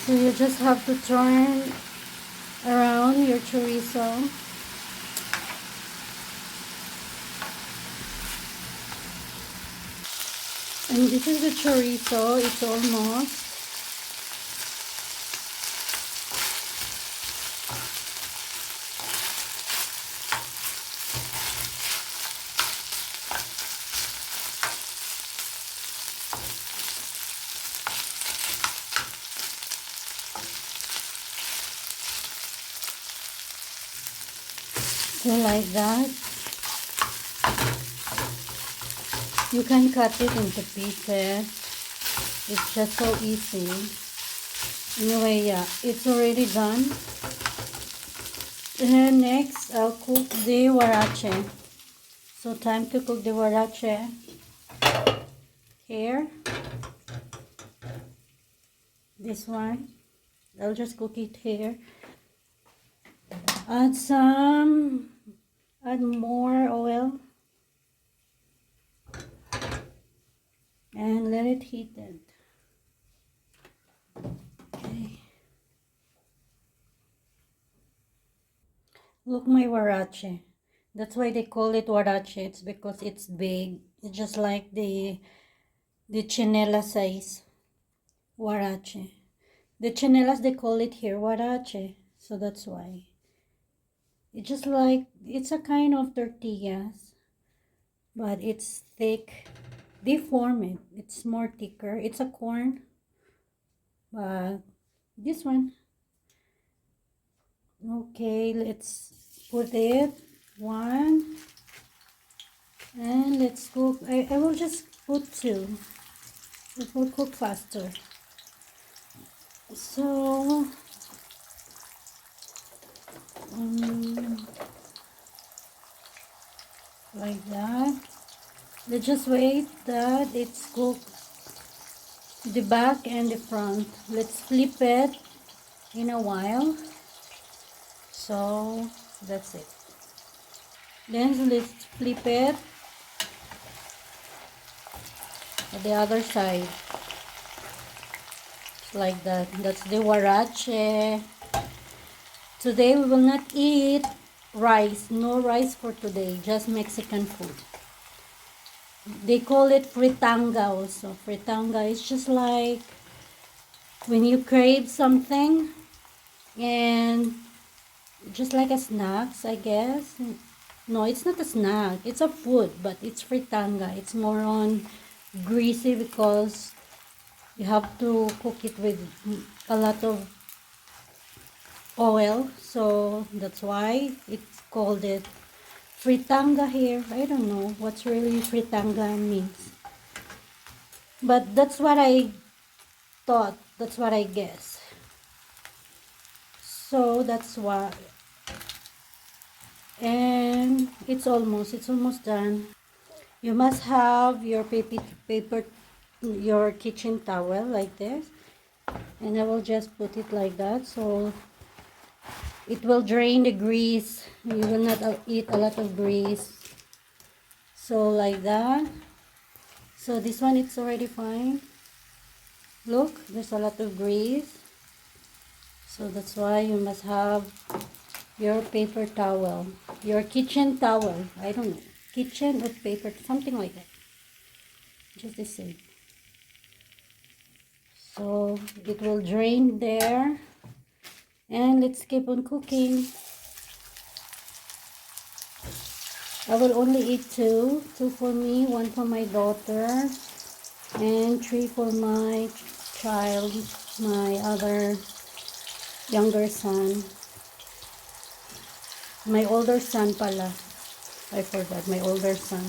So you just have to turn around your chorizo. And this is the chorizo. It's almost. So like that. You can cut it into pieces. It's just so easy. Anyway, yeah, it's already done. And next, I'll cook the huarache. So time to cook the huarache. Here. This one. I'll just cook it here. Add more oil. And let it heat it. Okay. Look, my huarache. That's why they call it huarache. It's because it's big. It's just like the Tsinellas size. Huarache. The Tsinellas, they call it here huarache. So that's why. It's just like, it's a kind of tortillas. But it's thick. They form it. It's more thicker. It's a corn. But this one. Okay, let's put it. One. And let's cook. I will just put two. It will cook faster. So, like that. Let's just wait that it's cooked, the back and the front. Let's flip it in a while. So that's it. Then let's flip it at the other side. Just like that. That's the huarache. Today we will not eat rice. No rice for today. Just Mexican food. They call it fritanga also. Fritanga is just like when you crave something and just like a snacks, I guess. No, it's not a snack. It's a food, but it's fritanga. It's more on greasy because you have to cook it with a lot of oil. So that's why it's called it fritanga here. I don't know what's really fritanga means. But that's what I thought. That's what I guess. So that's why. And it's almost done. You must have your paper, your kitchen towel like this. And I will just put it like that. So it will drain the grease. You will not eat a lot of grease. So like that. So this one, it's already fine. Look, there's a lot of grease. So that's why you must have your paper towel. Your kitchen towel. I don't know. Kitchen or paper. Something like that. Just the same. So it will drain there. And let's keep on cooking. I will only eat two. Two for me, one for my daughter, and three for my child, my other younger son. My older son pala. I forgot, my older son.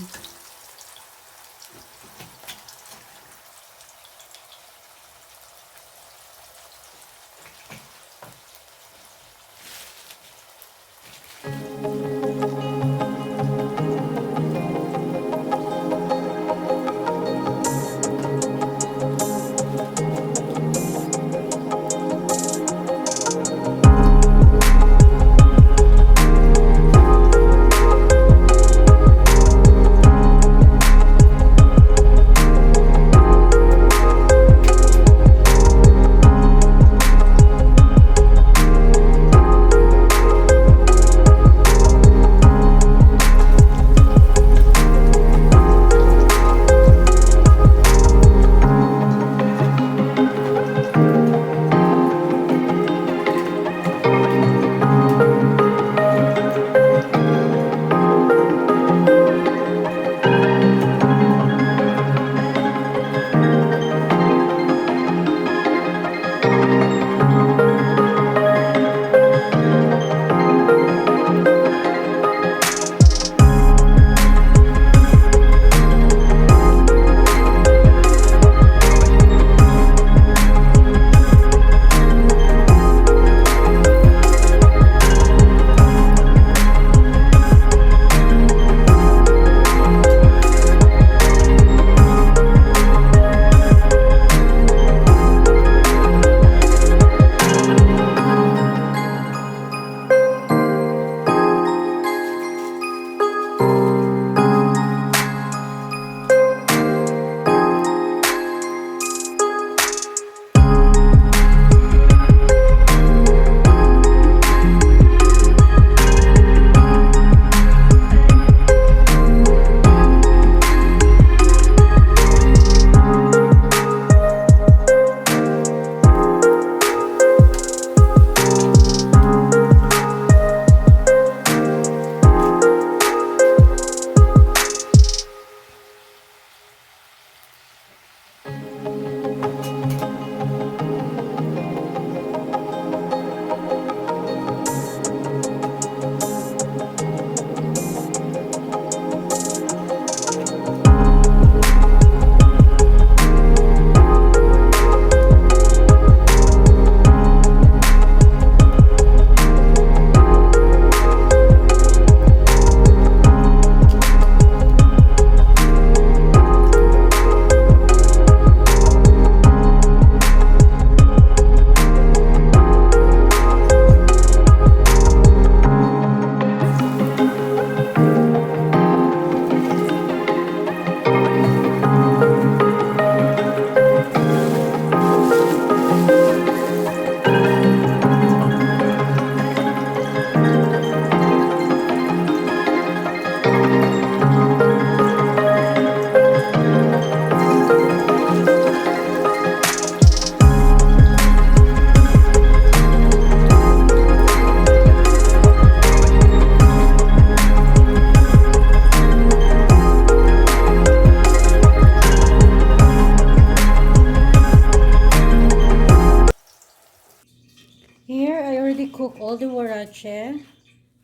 Here, I already cooked all the huarache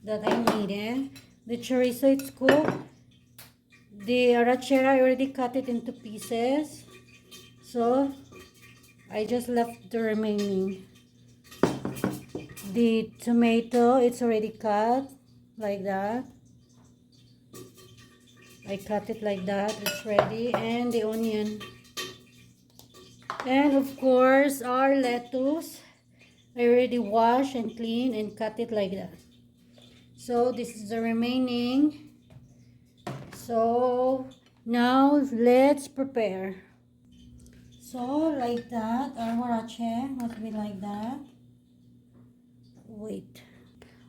that I needed. The chorizo is cooked. The arrachera, I already cut it into pieces. So, I just left the remaining. The tomato, it's already cut like that. I cut it like that, it's ready. And the onion. And of course, our lettuce. I already washed and cleaned and cut it like that. So this is the remaining. So now let's prepare. So like that, our huarache must be like that. Wait,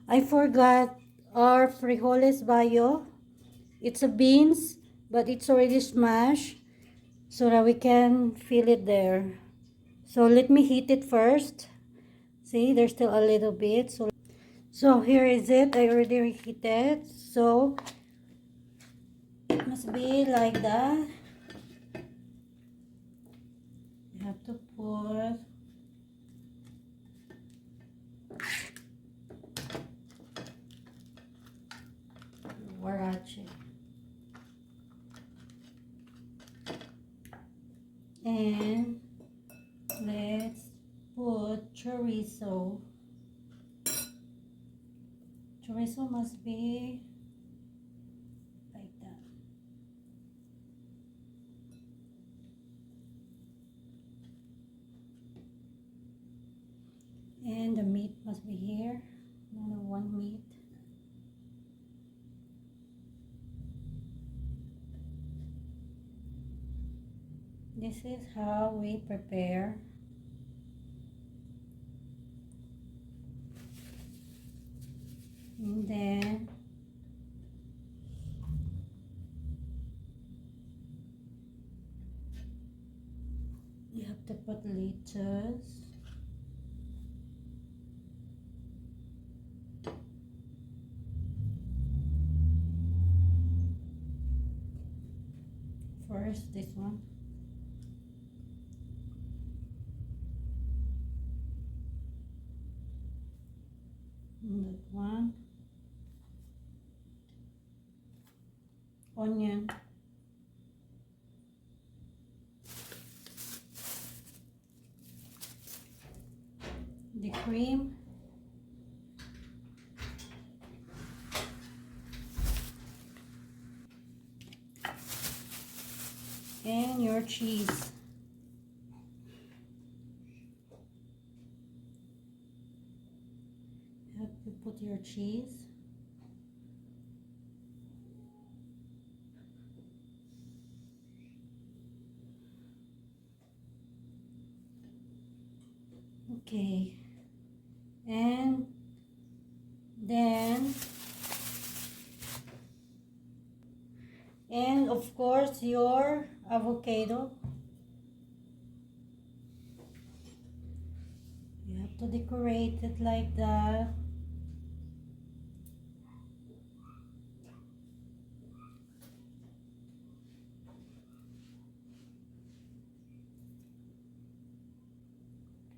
I forgot our frijoles bayo. It's a beans, but it's already smashed so that we can fill it there. So let me heat it first. See, there's still a little bit. So here is it. I already reheated. So it must be like that. You have to put huarache. And let's put chorizo. Chorizo must be like that. And the meat must be here. Another one meat. This is how we prepare. And then you have to put lettuce. First, this one. That one. Onion. The cream. And your cheese. You have to put your cheese. Okay. And then, and of course your avocado. You have to decorate it like that.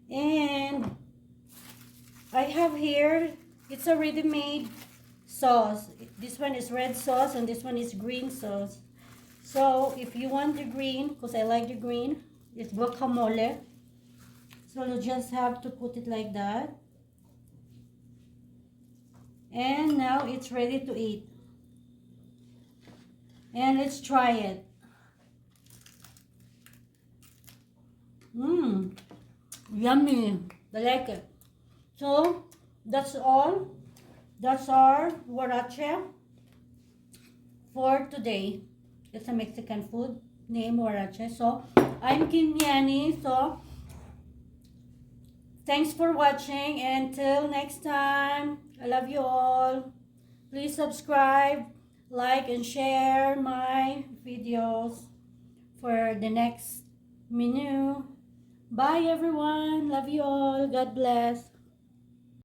And I have here, it's a ready-made sauce. This one is red sauce and this one is green sauce. So if you want the green, because I like the green, it's guacamole. So you just have to put it like that. And now it's ready to eat. And let's try it. Mmm, yummy. I like it. So that's all. That's our huarache for today. It's a Mexican food named huarache. So I'm Kinyani. So thanks for watching. Until next time, I love you all. Please subscribe, like, and share my videos for the next menu. Bye everyone. Love you all. God bless.